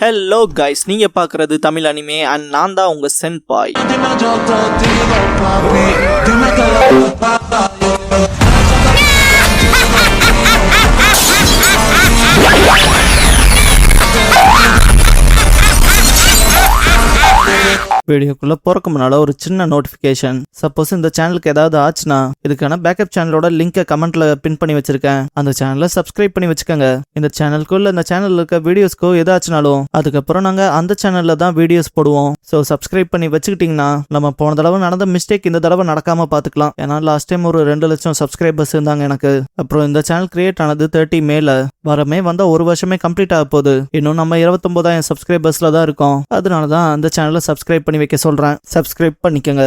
Hello guys, நீங்க பார்க்குறது Tamil anime and நான் தான் உங்க சென்பாய். வீடியோக்குள்ள போறக்கு முன்னால ஒரு சின்ன நோட்டிபிகேஷன். சப்போஸ் இந்த சேனலுக்கு ஏதாவது ஆச்சுன்னா இதுக்கான பேக்கப் சேனலோட லிங்கை கமெண்ட்ல பின் பண்ணி வச்சிருக்கேன். அந்த சேனலை சப்ஸ்கிரைப் பண்ணி வச்சுக்கோங்க. இந்த சேனலுக்கோ இல்ல இந்த சேனல்ல இருக்க வீடியோஸ்க்கோ ஏதாச்சுனாலும் அதுக்கப்புறம் நாங்க அந்த சேனல்ல தான் வீடியோஸ் போடுவோம். ஸோ சப்ஸ்கிரைப் பண்ணி வச்சுக்கிட்டீங்கன்னா நம்ம போன தடவை நடந்த மிஸ்டேக் இந்த தடவை நடக்காம பாத்துக்கலாம். ஏன்னா லாஸ்ட் டைம் ஒரு 2 லட்சம் சப்ஸ்கிரைபர்ஸ் இருந்தாங்க எனக்கு. அப்புறம் இந்த சேனல் கிரியேட் ஆனது 30 மேல வரமே வந்தா 1 வருஷமே கம்ப்ளீட் ஆக போகுது. இன்னும் நம்ம 29,000 சப்ஸ்கிரைபர்ஸ்ல தான் இருக்கோம். அதனாலதான் அந்த சேனலை சப்ஸ்கிரைப் பண்ணி வைக்க சொல்றேன். சப்ஸ்கிரைப் பண்ணிக்கங்க.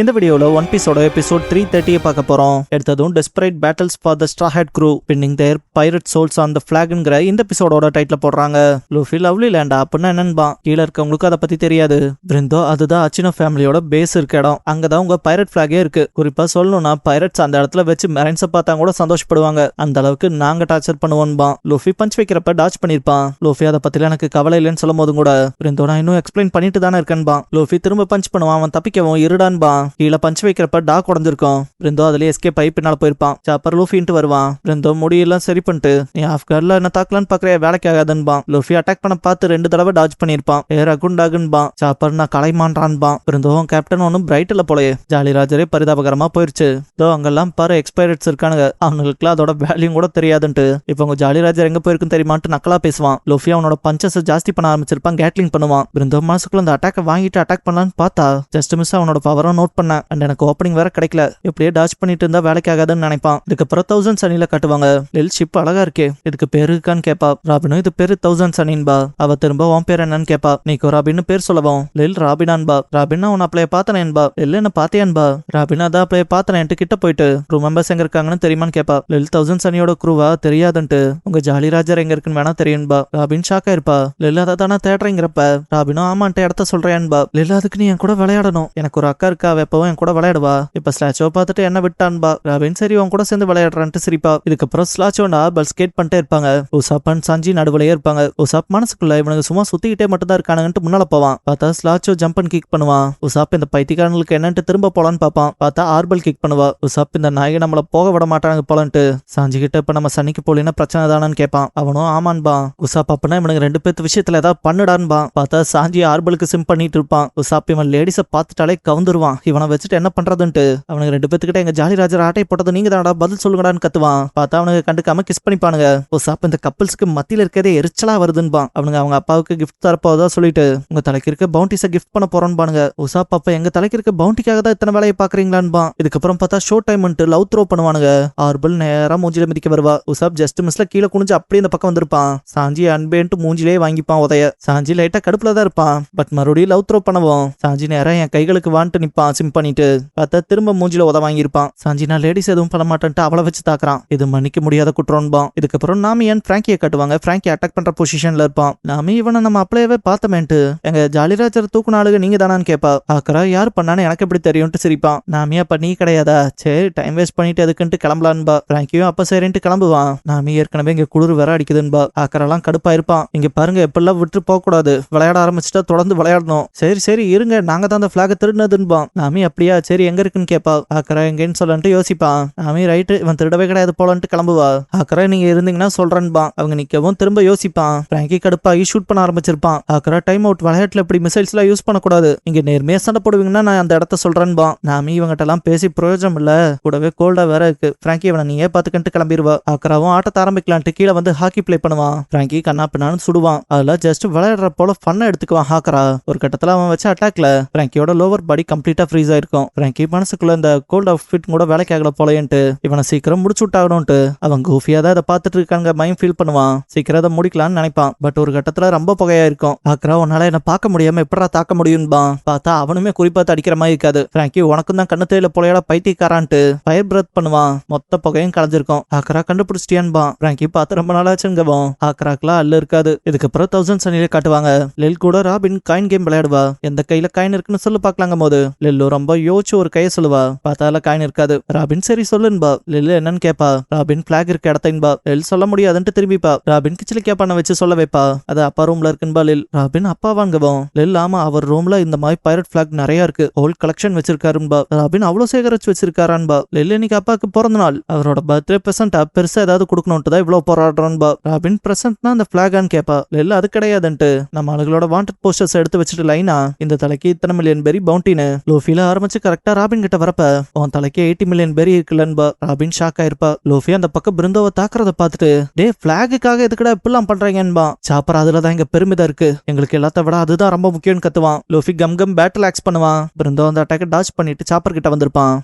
இந்த வீடியோல ஒன் பீஸோட எபிசோட் 330 பார்க்க போறோம். எடுத்ததும் desperate battles for the straw hat crew pinning their pirate souls on the ஃபிளாக்ங்கிற இந்த எபிசோடோட டைட்டில் போடுறாங்க. லூஃபி லவ்லி லேண்டா அப்படின்னா என்னன்பா? கீழே இருக்கவங்களுக்கு அதை பத்தி தெரியாது. பிரிந்தோ அதுதான் அச்சினோ ஃபேமிலியோட பேஸ் இருக்க இடம். அங்கதான் உங்க பைரட் ஃபிளாகே இருக்கு. குறிப்பா சொல்லணும்னா பைரட்ஸ் அந்த இடத்துல வச்சு மெரைன்ஸை பார்த்தா கூட சந்தோஷப்படுவாங்க. அந்த அளவுக்கு நாங்க டார்ச்சர் பண்ணுவோன்பா. லூஃபி பஞ்ச் வைக்கிறப்ப டாச் பண்ணிருப்பான். லூஃபி அதை பத்தில எனக்கு கவலை இல்லைன்னு சொல்லும் போதும் கூட பிரிந்தோ நான் இன்னும் எக்ஸ்பிளைன் பண்ணிட்டு தானே இருக்கேன்பா. லூஃபி திரும்ப பஞ்ச் பண்ணுவான். அவன் தப்பிக்கவும் இருடான்பா. கீழே பஞ்ச் வைக்கிறப்ப டாக் உடஞ்சிருக்கும். பிரிந்தோ அதுலயே எஸ்கேப் ஆகி பின்னால போயிருப்பான். சாப்பர் லூஃபின்ட்டு வருவான். பிரிந்தோ முடியெல்லாம் சரி பண்ணிட்டு நீ ஆஃப் கார்ட்ல என்ன தாக்கலான்னு பாக்குற, வேலைக்கு ஆகாதுன்பா. லூஃபி அட்டாக் பண்ண பார்த்து 2 தடவை டாச் பண்ணிருப்பான். அகுண்டாகுன்பா. சாப்பர் நான் கலைமான்றான்பா. பிரிந்தோவும் கேப்டன் ஒன்னும் பிரைட்ல போலயே. ஜாலி ராஜரே பரிதாபகரமா போயிருச்சு. தோ அங்கெல்லாம் பாரு எக்ஸ்பைரட்ஸ் இருக்கானுங்க. அவங்களுக்குலாம் அதோட வேல்யூ கூட தெரியாதுன்ட்டு இப்போ உங்க ஜாலி ராஜர் எங்க போயிருக்குன்னு தெரியுமான்ட்டு நக்கலா பேசுவான். லூஃபி அவனோட பஞ்சஸ் ஜாஸ்தி பண்ண ஆரம்பிச்சிருப்பான். கேட்லிங் பண்ணுவான். பிரிந்தோ மனசுக்குள்ள அந்த அட்டாக் வாங்கிட்டு அட்டாக் பண்ணலான்னு பார்த்தா ஜஸ்ட் மிஸ் அவனோட பவரை நோட் பண்ண. அண்ட் எனக்கு ஓப்பனிங் வேற கிடைக்கல. எப்படியே டாச் பண்ணிட்டு இருந்தா வேலைக்கு ஆகாதுன்னு நினைப்பான். இதுக்கப்புறம் 1000 சனில காட்டுவாங்க. லில் ஷிப் அழகா இருக்கே, இதுக்கு பேரு இருக்கான்னு கேப்பா. ராபினும் இது பேரு 1000 சனின்பா. அவ திரும்ப உன் பேர் என்னன்னு கேப்பா. நீக்கோ ராபின்னு பேர் சொல்லவும் லில் ராபினான்பா. ராபின்னா உன் அப்பளைய பார்த்தனேன்பா. லில் என்ன பாத்தியான்பா. ராபினா அதான் அப்பளைய பார்த்தனேன்ட்டு கிட்ட போயிட்டு க்ரூ மெம்பர்ஸ் எங்க இருக்காங்கன்னு தெரியுமான்னு கேப்பா. லில் 1000 சனியோட க்ரூவா தெரியாதுன்ட்டு உங்க ஜாலி ராஜர் எங்க இருக்குன்னு வேணா தெரியும்பா. ராபின் ஷாக்கா இருப்பா. லில் அதை தானே தேடுறீங்கிறப்ப ராபினும் ஆமான்ட்டு இடத்த சொல்றேன்பா. லில் அதுக்கு நீ என் கூட விளையாடணும். எனக்கு ஒரு அக்கா இருக்கா, எப்பவும் என் கூட விளையாடுவா. இப்ப ஸ்லாச்சோ பார்த்துட்டு என்ன விட்டான்பா. ராபின் சரி உன் கூட சேர்ந்து விளையாடுறான்ட்டு சிரிப்பா. இதுக்கப்புறம் ஸ்லாச்சோ நார்பல் ஸ்கேட் பண்ணிட்டே இருப்பாங்க. உசாப் அண்ட் சஞ்சி நடுவுலயே இருப்பாங்க. உசாப் மனசுக்குள்ள இவனுக்கு சும்மா சுத்திக்கிட்டே மட்டும் தான் இருக்கானுங்கன்ட்டு முன்னால போவான். பார்த்தா ஸ்லாச்சோ ஜம்ப் அண்ட் கிக் பண்ணுவான். உசாப் இந்த பைத்தியக்காரங்களுக்கு என்னன்ட்டு திரும்ப போலான்னு பாப்பான். பார்த்தா ஆர்பல் கிக் பண்ணுவா. உசாப் இந்த நாயகை நம்மள போக விட மாட்டாங்க போலன்ட்டு சஞ்சி கிட்ட இப்ப நம்ம சனிக்கு போலினா பிரச்சனை தானான்னு கேட்பான். அவனும் ஆமான்பா. உசாப் அப்பனா இவனுக்கு 2 பேர்த்து விஷயத்துல ஏதாவது பண்ணுடான்பா. பார்த்தா சாஞ்சி ஆர்பலுக்கு சிம் பண்ணிட்டு இருப்பான். உசாப் இவன் லேடிஸை பார்த்துட்டாலே கவுந்துருவான். இவனை வச்சுட்டு என்ன பண்றதுன்ட்டு அவனுக்கு 2 பேத்துக்கிட்ட எங்க ஜாலி ராஜர் ஆட்டை போட்டது நீங்க தானடா, பதில் சொல்லுங்கடான்னு கத்துவான். பார்த்தா அவனுக்கு கண்டுக்காம கிஸ் பண்ணிப்பானுங்க. உசாப் இந்த கப்பல்ஸ்க்கு மத்தியில இருக்கதே எரிச்சலா வருதுன்பா. அவனுங்க அவங்க அப்பாவுக்கு கிஃப்ட் தரப்போதா சொல்லிட்டு உங்க தலைக்கு இருக்க பவுண்டிஸை கிஃப்ட் பண்ண போறோம்பானுங்க. உசாப் அப்ப எங்க தலைக்கு இருக்க பவுண்டிக்காக தான் இத்தனை வேலையை பாக்குறீங்களான்பா. இதுக்கப்புறம் பார்த்தா ஷோ டைம் லவ் த்ரோ பண்ணுவானுங்க. ஆர்பல் நேரா மூஞ்சில மிதிக்க வருவா. உசாப் ஜஸ்ட் மிஸ்ல கீழே குனிஞ்சு அப்படியே இந்த பக்கம் வந்திருப்பான். சாஞ்சி அன்பேன்ட்டு மூஞ்சிலே வாங்கிப்பான் உதைய. சாஞ்சி லைட்டா கடுப்புல தான் இருப்பான். பட் மறுபடியும் லவ் த்ரோ பண்ணுவோம். சாஞ்சி நேரம் என் கைகளுக்கு வான்ட்டு நிப்பான் சிம் பண்ணிட்டு. பார்த்தா திரும்ப மூஞ்சில உத வாங்கியிருப்பான். சாஞ்சி நான் லேடிஸ் எதுவும் பண்ண மாட்டேன்ட்டு அவளை வச்சு தாக்குறான். இது மன்னிக்க முடியாத குற்றம்பான். இதுக்கப்புறம் நாமி என் பிராங்கியை காட்டுவாங்க. பிராங்கி அட்டாக் பண்ற பொசிஷன்ல இருப்பான். நாமி இவனை நம்ம அப்பளையவே பார்த்தமேன்ட்டு எங்க ஜாலிராஜர் தூக்குன ஆளுக நீங்க தானான்னு கேப்பா. ஆக்கரா யார் பண்ணான்னு எனக்கு எப்படி தெரியும்ட்டு சிரிப்பான். நாமி அப்ப நீ கிடையாதா, சரி டைம் வேஸ்ட் பண்ணிட்டு எதுக்குன்ட்டு கிளம்பலான்பா. பிராங்கியும் அப்ப சரின்ட்டு கிளம்புவான். நாமி ஏற்கனவே இங்க குளிர் வேற அடிக்குதுன்பா. ஆக்கரெல்லாம் கடுப்பா இருப்பான். இங்க பாருங்க எப்பெல்லாம் விட்டு போக கூடாது, விளையாட ஆரம்பிச்சுட்டா தொடர்ந்து விளையாடணும். சரி சரி இருங்க, நாங்க தான் அந்த பிளாக திருடினதுன்பா. நாமி அப்படியா, சரி எங்க இருக்குன்னு கேப்பா. ஆக்கரா எங்கன்னு சொல்லிட்டு யோசிப்பான். நாமி ரைட்டு இவன் திருடவே கிடையாது போலன்ட்டு கிளம்புவா. ஆக்கரா நீங்க இருந்தீங்கன்னா சொல்றேன்பா. அவங்க நிக்கவும் திரும்ப யோசிப்பான். பிராங்கி கடுப்பாகி ஷூட் பண்ண ஆரம்பிச்சிருப்பான். ஆக்கரா டைம் அவுட், விளையாட்டுல இப்படி மிசைல்ஸ் எல்லாம் யூஸ் பண்ணக்கூடாது, இங்க நேர்மையா சண்டை போடுவீங்கன்னா நான் அந்த இடத்த சொல்றேன்பா. நாமி இவங்கிட்ட எல்லாம் பேசி பிரயோஜனம் இல்ல, கூடவே கோல்டா வேற இருக்கு. பிராங்கி இவனை நீயே பாத்துக்கிட்டு கிளம்பிடுவா. ஆக்கராவும் ஆட்டத்தை ஆரம்பிக்கலான்ட்டு கீழே வந்து ஹாக்கி பிளே பண்ணுவான். பிராங்கி கண்ணா பின்னான்னு சுடுவான். அதுல ஜஸ்ட் விளையாடுற போல ஃபன்னை எடுத்துக்குவான் ஹாக்கரா. ஒரு கட்டத்துல அவன் வச்ச அட்டாக்ல பிராங்கியோட லோவர் பாடி கம்ப்ளீட்டா ஃப்ரீஸ் ஆயிருக்கும். பிராங்கி மனசுக்குள்ள இந்த கோல்ட் ஆஃப் ஃபிட் கூட வேலைக்கு ஆகல போலன்ட்டு இவனை சீக்கிரம் முடிச்சு விட்டாகணும்ட்டு அவன் கூஃபியா தான் இதை பார்த்துட்டு இருக்காங்க மைண்ட் ஃபீல் பண்ணுவான். சீக்கிரம் அதை முடிக்கலான்னு நினைப்பான். பட் ஒரு கட்டத்துல ரொம்ப புகையா இருக்கும். ஆக்ரா உன்னால என்ன பார்க்க முடியாம எப்படா தாக்க முடியும்பா. பார்த்தா அவனுமே குறிப்பாத்து அடிக்கிற மாதிரி இருக்காது. பிராங்கி உனக்கும் தான் கண்ணு தேயில போலையோட பைத்தியக்காரான்ட்டு ஃபயர் பிரத் பண்ணுவான். மொத்த புகையும் கலைஞ்சிருக்கும். ஆக்ரா கண்டுபிடிச்சிட்டியான்பா. பிராங்கி பார்த்து ரொம்ப நாளாச்சுங்கவும் ஆக்ராக்கெல்லாம் அல்ல இருக்காது. இதுக்கப்புறம் 1000 சனில காட்டுவாங்க. லில் கூட ராபின் காயின் கேம் விளையாடுவா. எந்த கையில காயின் இருக்குன்னு சொல்லு பாக்கலாங்க போது லில் ரொம்ப யோசிச்சு ஒரு கையை சொல்லுவா. பார்த்தால காயின் இருக்காது. ராபின் சரி சொல்லுன்பா. லில்லு என்னன்னு கேப்பா. ராபின் பிளாக் இருக்க இடத்தைன்பா. லில் சொல்ல முடியாதுன்ட்டு திரும்பிப்பா. ராபின் கிச்சலி கேப்பான வச்சு சொல்ல வைப்பா. அது அப்பா ரூம்ல இருக்குன்பா லில். ராபின் அப்பா வாங்குவோம். லில் ஆமா அவர் ரூம்ல இந்த மாதிரி பைரட் பிளாக் நிறைய இருக்கு. Whole collection வச்சிருக்காருன்பா. ராபின் அவ்வளவு சேகரிச்சு வச்சிருக்காரான்பா. லில் இன்னைக்கு அப்பாக்கு பிறந்த நாள். அவரோட பர்த்டே பிரசன்டா பெருசா ஏதாவது கொடுக்கணும்ட்டு தான் இவ்வளவு போராடுறான்பா. ராபின் பிரசன்ட்னா அந்த பிளாகான்னு கேப்பா. லில் அது கிடையாதுன்ட்டு நம்ம ஆளுகளோட வாண்டட் போஸ்டர்ஸ் எடுத்து வச்சுட்டு லைனா இந்த தலைக்கு இத்தனை மில்லியன் பெரி பவுண்டின்னு லோஃபில ஆரம்பிச்சு கரெக்டா ராபின் கிட்ட வரப்ப உன் தலைக்கு 80 மில்லியன் பெரி இருக்குல்லன்பா. ராபின் ஷாக் ஆயிருப்பா. லோஃபி அந்த பக்கம் பிருந்தாவை தாக்குறத பார்த்துட்டு டே பிளாகுக்காக எதுக்கடா இப்பெல்லாம் பண்றீங்கன்பா. சாப்பர் அதுலதான் எங்க பெருமிதம் இருக்கு. எங்களுக்கு எல்லாத்த விட அதுதான் ரொம்ப முக்கியம்னு கத்துவான். லோஃபி கம் பேட்டில் ஆக்ஸ் பண்ணுவான். பிருந்தா அந்த அட்டாக்க டாச் பண்ணிட்டு சாப்பர் கிட்ட வந்திருப்பான்.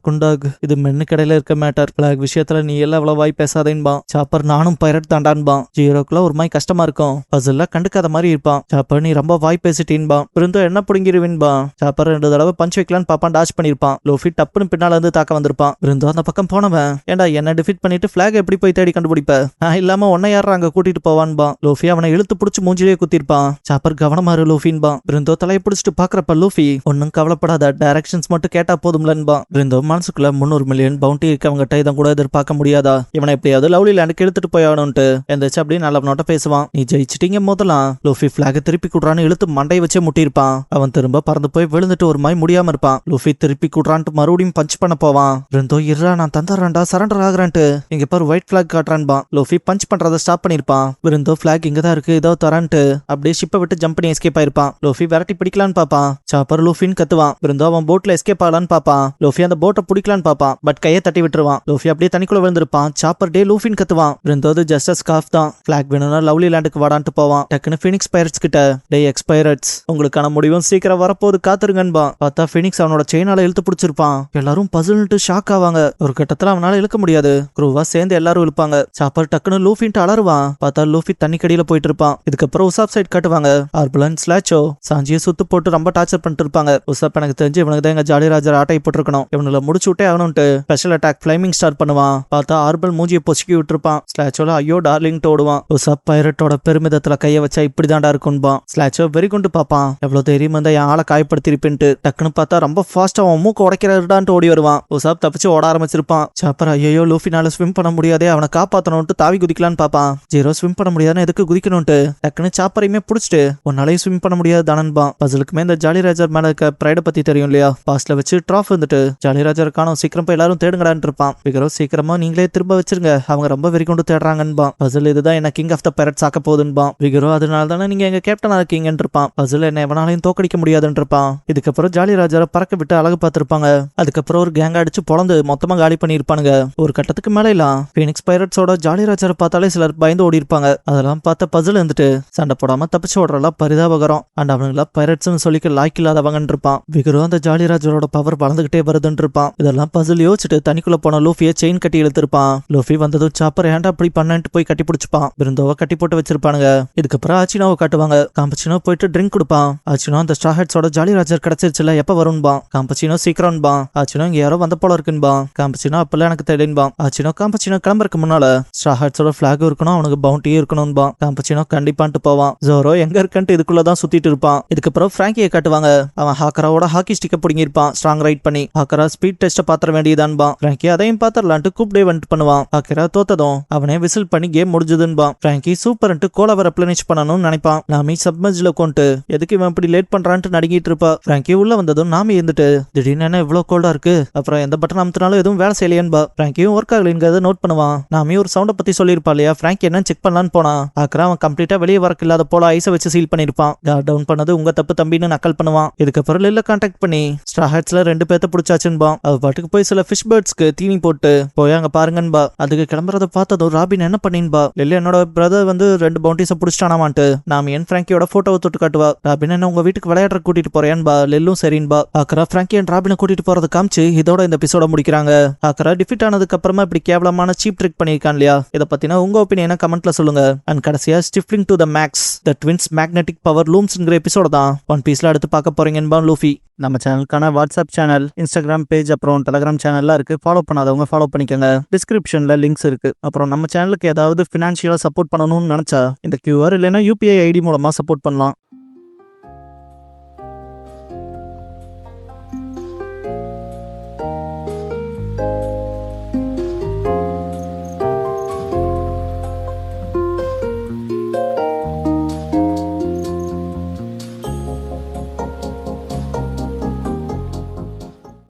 குண்டாக் இது மென்னு கடையில இருக்க மேட்டர். பிளாக் விஷயத்துல நீ எல்லாம் அவ்வளவு வாய் பேசாதேன்பா. சாப்பர் நானும் பைரட் தாண்டான்பா. ஜீரோக்குள்ள ஒரு மாதிரி கஷ்டமா இருக்கும். பசில்ல கண்டுக்காத மாதிரி இருப்பான். சாப்பர் நீ ரொம்ப வாய் பேசிட்டீன்பா. பிருந்தா என்ன புடுங்கிருவின்பா. சாப்பர் 2 தடவை பஞ்ச் வைக்கலான்னு பாப்பான். டாச் பண்ணிருப்பான். லோஃபி டப்புன்னு பின்னால இருந்து தாக்க வந்திருப்பான். பிருந்தா அந்த பக்கம் போனவன் ஏண்டா என்ன டிஃபீட் பண்ணிட்டு பிளாக் எப்படி போய் தேடி கண்டுபிடிப்ப. இல்லாம உன்னை யாரா அங்க கூட்டிட்டு போவான்பா. லோஃபி அவனை இழுத்து புடிச்சு மூஞ்சிலேயே குத்திருப்பான். சாப்பர் கவனமாரு லோஃபின்பா. பிருந்தோ தலையை பிடிச்சிட்டு பாக்குறப்ப லோஃபி ஒன்னும் கவலைப்படாத டைரக்ஷன்ஸ் மட்டும் கேட்டா போதும்லன்பா. பிருந்தோ மனசுக்குள்ள 300 மில்லியன் பவுண்டி இருக்கவங்கிட்ட இதை கூட எதிர்பார்க்க முடியாதா. இவனை எப்படியாவது லவ்லி லேண்டுக்கு எடுத்துட்டு போயானும்ட்டு எந்திரிச்சு அப்படியே நல்ல நோட்ட பேசுவான். நீ ஜெயிச்சிட்டீங்க முதலாம். லோஃபி பிளாக திருப்பி கூடுறான்னு இழுத்து மண்டையை வச்சே முட்டிருப்பான். அவன் திரும்ப பறந்து போய் விழுந்துட்டு ஒரு மாதிரி முடியாம இருப்பான். லோஃபி திருப்பி கூடுறான்ட்டு மறுபடியும் பஞ்ச் பண்ண போவான். பிருந்தோ இருறா நான் தந்துடுறேன்டா சரண்டர் ஆகுறான்ட்டு இங்க பாரு ஒயிட் பிளாக் காட்டுறான்பா. லோஃபி பஞ்ச் பண்றத ஸ்டாப் பண்ணிருப்பான். பிருந்தோ பிளாக் இங்கதான் இருக்கு ஏதோ தரான்ட்டு அப்படியே ஷிப்பை விட்டு ஜம்ப் பண்ணி எஸ்கேப் ஆயிருப்பான். லோஃபி விரட்டி பிடிக்கலான்னு பாப்பான். சாப்பர் லோஃபின்னு கத்துவான். பிருந்தோ அவன் போட்ல எஸ்கேப் ஆகலான்னு பாப்பான். லோஃபி அந்த போட்டை பிடிக்கலான்னு பாப்பான். பட் கையை தட்டி விட்டுருவான். லோஃபி அப்படியே தனிக்குள்ள விழுந்திருப்பான். சாப்பர் டே லூஃபின்னு கத்துவான். பிருந்தோ ஜஸ்ட் ஸ்கார்ஃப் தான். பிளாக் வேணும்னா லவ்லி லேண்டுக்கு வாடான்ட்டு போவான். டக்குன்னு ஃபீனிக்ஸ் பைரட்ஸ் கிட்ட டே எக்ஸ்பைரட்ஸ் உங்களுக்கான முடிவும் சீக்கிரம் வரப்போது காத்துருங்கன்பா. பார்த்தா ஃபீனிக்ஸ் அவனோட செயினால இழுத்து பிடிச்சிருப்பான். எல்லாரும் பசில்ட்டு ஷாக் ஆவாங்க. ஒரு கட்டத்துல அவனால இழுக்க முடியாது. குரூவா சேர்ந்து எல்லாரும் இழுப்பாங்க. சாப்பர் டக்குன்னு லூஃபின்ட்டு அலறுவான். பார்த்தா லூஃபி தண்ணி கடியில போயிட்டு இருப்பான். இதுக்கப்புறம் உசாப் சைட் காட்டுவாங்க. ஆர்புலன் ஸ்லாச்சோ சாஞ்சியை சுத்து போட்டு ரொம்ப டார்ச்சர் பண்ணிட்டு இருப்பாங்க. உசாப் எனக்கு தெரிஞ்சு இவனுக்கு தான் எங்க ஜாலி ராஜர் ஆட்டை போட்டுருக்கணும். இவனுல முடிச்சு விட்டே ஆகணும்ட்டு ஸ்பெஷல் அட்டாக் ஃபிளைமிங் ஸ்டார்ட் பண்ணுவான். பார்த்தா ஆர்பல் மூஞ்சியை பொசுக்கி விட்டுருப்பான். ஸ்லாச்சோல ஐயோ டார்லிங்ட்டு ஓடுவான். உசாப் பைரட்டோட பெருமிதத்துல கைய வச்சா இப்படிதான்டா இருக்கும்பா. ஸ்லாச்சோ வெறி கொண்டு பாப்பான். எவ்வளவு தைரியம் இருந்தா என் ஆளை காயப்படுத்திருப்பின்ட்டு டக்குன்னு பார்த்தா ரொம்ப ஃபாஸ்டா அவன் மூக்க உடைக்கிறான்ட்டு ஓடி வருவான். உசாப் தப்பிச்சு ஓட ஆரம்பிச்சிருப்பான். சாப்பர் ஐயோ லூஃபினால ஸ்விம் பண்ண முடியாதே அவனை காப்பாத்தணும்ட்டு தாவி குதிக்கலான்னு பாப்பான். ஜீரோ ஸ்விம் பண்ண முடியாதுன்னு எதுக்கு குதிக்கணும்ட்டு டக்குன்னு சாப்பரையுமே புடிச்சிட்டு உன்னாலையும் ஸ்விம் பண்ண முடியாது தானன்பா. பசிலுக்குமே இந்த ஜாலி ராஜர் மேல இருக்க பிரைட பத்தி தெரியும் இல்லையா. பாஸ்ட்ல வச்சு ட்ராஃப் வந்துட்டு ஜாலி ராஜர் காணும் சீக்கிரம் போய் எல்லாரும் தேடுங்கடான்னு இருப்பான். பிகரோ சீக்கிரமா நீங்களே திரும்ப வச்சிருங்க அவங்க ரொம்ப வெறி கொண்டு தேடுறாங்கன்பா. பசில் இதுதான் என்ன கிங் ஆஃப் த பைரட்ஸ் ஆக்க போகுதுன்பா. பிகரோ அதனால தானே நீங்க எங்க கேப்டனா இருக்கீங்கன்னு இருப்பான். பசில் என்ன எவனாலையும் தோக்கடிக்க முடியாதுன்னு இருப்பான். இதுக்கப்புறம் ஜாலி ராஜரை பறக்க விட்டு அழகு பார்த்திருப்பாங்க. அதுக்கப்புறம் ஒரு கேங் அடிச்சு பொழந்து மொத்தமா காலி பண்ணிருப்பானுங்க. ஒரு கட்டத்துக்கு மேல எல்லாம் ஃபீனிக்ஸ் பைரட்ஸோட ஜாலி ராஜரை பார்த்தாலே சிலர் பயந்து ஓடி இருப்பாங்க. அதெல்லாம் பார்த்த பசில் இருந்துட்டு சண்டை போடாம தப்பிச்சு ஓடுறலாம் பரிதாபகரம். அண்ட் அவனுங்களா பைரட்ஸ் சொல்லிக்க லாய்க்கு இல்லாதவங்கன்னு இருப்பான். பிகரோ அந்த ஜாலி ராஜரோட பவர் வளர்ந்துகிட்டே வருதுன்னு இருப்பான். இதெல்லாம் பசில் யோசிச்சுட்டு தனிக்குள்ள போன லூஃபியை செயின் கட்டி இழுத்திருப்பான். லூஃபி வந்ததும் சாப்பர் ஏன்டா அப்படி பண்ணன்ட்டு போய் கட்டி பிடிச்சிப்பான். பிருந்தோவை கட்டி போட்டு வச்சிருப்பானுங்க. இதுக்கப்புறம் ஆச்சினோவை காட்டுவாங்க. காம்பச்சினோ போயிட்டு ட்ரிங்க் கொடுப்பான். ஆச்சினோ அந்த ஸ்ட்ரா ஹெட்ஸோட ஜாலி ராஜர் கிடைச்சிருச்சுல எப்ப வரும்பா. காம்பச்சினோ சீக்கிரம்பா. ஆச்சினோ இங்க யாரோ வந்த போல இருக்குன்பா. காம்பச்சினோ அப்பெல்லாம் எனக்கு தெரியும்பா. ஆச்சினோ காம்பச்சினோ கிளம்புறதுக்கு முன்னால ஸ்ட்ரா ஹெட்ஸோட பிளாக் இருக்கணும் அவனுக்கு பவுண்டியும் இருக்கணும்பா. காம்பச்சினோ கண்டிப்பான்ட்டு போவான். ஜோரோ எங்க இருக்குன்ட்டு இதுக்குள்ளதான் சுத்திட்டு இருப்பான். இதுக்கப்புறம் பிராங்கியை காட்டுவாங்க. அவன் ஹாக்கராவோட ஹாக்கி ஸ்டிக்க பிடிங்கி இருப்பான் ஸ்ட்ராங் ரைட் பண்ணி. ஹாக்கரா ஸ்பீட் டெஸ்ட பாத்திர வேண்டியதான்பா. பிராங்கி அதையும் பாத்திரலான்ட்டு கூப்பிடே வந்துட்டு பண்ணுவான். ஹாக்கரா தோத்ததும் அவனே விசில் பண்ணி கேம் முடிஞ்சதுன்பா. பிராங்கி சூப்பர்ன்ட்டு கோலாவை ரெப்ளனிஷ் பண்ணணும்னு நினைப்பான். நாமி சப்மர்ஜ்ல கொண்டு எதுக்கு இவன் இப்படி லேட் பண்றான்ட்டு நடுங்கிட்டு இருப்பா. பிராங்கி உள்ள வந்ததும் நாமி இருந்துட்டு திடீர்னு என்ன இவ்வளவு கோல்டா இருக்கு அப்புறம் எந்த பட்டன் அமுத்தினாலும் எதுவும் வேலை செய்யலையன்பா. பிராங்கியும் ஒர்க் ஆகலைங்கிறத நோட் பண்ணுவான். நாமி ஒரு சவுண்ட பத்தி சொல்லியிருப்பா இல்லையா. பிராங்கி என்ன செக் பண்ணலான்னு போனா ஹாக்கரா அவன் கம்ப்ளீட்டா வெளியே வரக்கு இல்லாத போல ஐஸை வச்சு சீல் பண்ணிருப்பான். கார்ட் டவுன் பண்ணது உங்க தப்பு தம்பின்னு நக்கல் பண்ணுவான். இதுக்கப்புறம் லில்ல கான்டாக்ட் பண்ணி ஸ்ட்ரா ஹெட்ஸ்ல 2 பேர்த்த பிடிச்சாச்சுன்பா. அவ பாட்டுக்கு போய் சில ஃபிஷ் பேர்ட்ஸ்க்கு தீனி போட்டு போய் அங்க பாருங்கன்பா. அதுக்கு கிளம்புறத பார்த்ததும் ராபின் என்ன பண்ணின்பா. லில்லி என்னோட பிரதர் 2 பவுண்டிஸை பிடிச்சிட்டானாமான்ட்டு நாம என் பிராங்கியோட போட்டோவை தொட்டு காட்டுவா. ராபின் என்ன உங்க வீட்டுக்கு விளையாடுற கூட்டிட்டு போறேன்பா. லில்லும் சரின்பா. ஆக்கரா பிராங்கி அண்ட் ராபினை கூட்டிட்டு போறத காமிச்சு இதோட இந்த எபிசோட முடிக்கிறாங்க. ஆக்கரா டிஃபீட் ஆனதுக்கு அப்புறமா இப்படி கேவலமான சீப் ட்ரிக் பண்ணிருக்கான் இல்லையா. இதை பத்தினா உங்க ஒப்பீனியனை கமெண்ட்ல சொல்லுங்க. அண்ட் கடைசியா stifling to the max the twins magnetic power லூம்ஸ்ங்கிற எபிசோட தான் ஒன் பீஸ்ல அடுத்து பார்க்க போறீங்கன்பா லூஃபி. நம்ம சேனலுக்கான வாட்ஸ்அப் சேனல், இன்ஸ்டாகிராம் பேஜ், அப்புறம் டெலிகிராம் சேனல்லாம் இருக்கு. ஃபாலோ பண்ணாதவங்க ஃபாலோ பண்ணிக்கோங்க. டிஸ்கிரிப்ஷன்ல லிங்க்ஸ் இருக்கு. அப்புறம் நம்ம சேனலுக்கு ஏதாவது ஃபினான்ஷியலா சப்போர்ட் பண்ணணும்னு நினைச்சா இந்த QR இல்லைன்னா UPI ஐடி மூலமா சப்போர்ட் பண்ணலாம்.